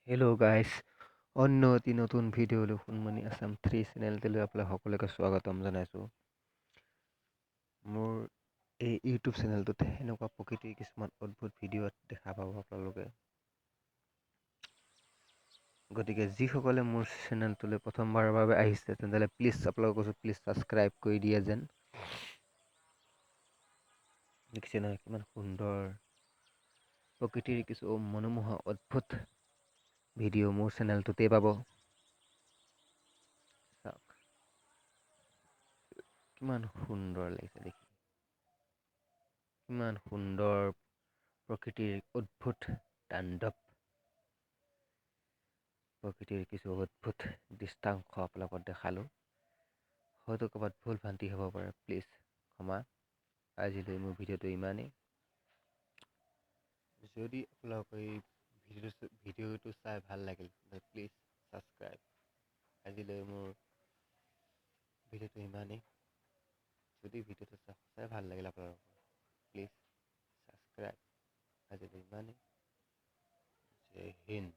Hello' গাইছ অন্য এটি নতুন ভিডিঅ'লৈ সোণমণি আছাম 3 চেনেলটোলৈ আপোনালোক সকলোকে স্বাগতম জনাইছোঁ। মোৰ এই ইউটিউব চেনেলটোত এনেকুৱা প্ৰকৃতিৰ কিছুমান অদ্ভুত ভিডিঅ' দেখা পাব আপোনালোকে। গতিকে যিসকলে মোৰ চেনেলটোলৈ প্ৰথমবাৰৰ বাবে আহিছে তেনেহ'লে প্লিজ আপোনালোকক কৈছোঁ প্লিজ ছাবস্ক্ৰাইব কৰি দিয়ে যেন। দেখিছে নহয় কিমান সুন্দৰ প্ৰকৃতিৰ কিছু মনোমোহা অদ্ভুত ভিডিঅ' মোৰ চেনেলটোতেই পাব। চাওক কিমান সুন্দৰ লাগিছে দেখি, কিমান সুন্দৰ প্ৰকৃতিৰ অদ্ভুত তাণ্ডৱ, প্ৰকৃতিৰ কিছু অদ্ভুত দৃষ্টাংশ আপোনালোকক দেখালোঁ। হয়তো ক'ৰবাত ভুল ভ্ৰান্তি হ'ব পাৰে, প্লিজ ক্ষমা। আজিলৈ মোৰ ভিডিঅ'টো ইমানেই। যদি আপোনালোকে এই ভিডিঅ'টো চাই ভাল লাগিল প্লিজ ছাবস্ক্ৰাইব। আজিলৈ মোৰ ভিডিঅ'টো ইমানেই। যদি ভিডিঅ'টো চাই ভাল লাগিল আপোনালোকৰ প্লিজ ছাবস্ক্ৰাইব। আজিলৈ ইমানেই। জয় হিন্দ।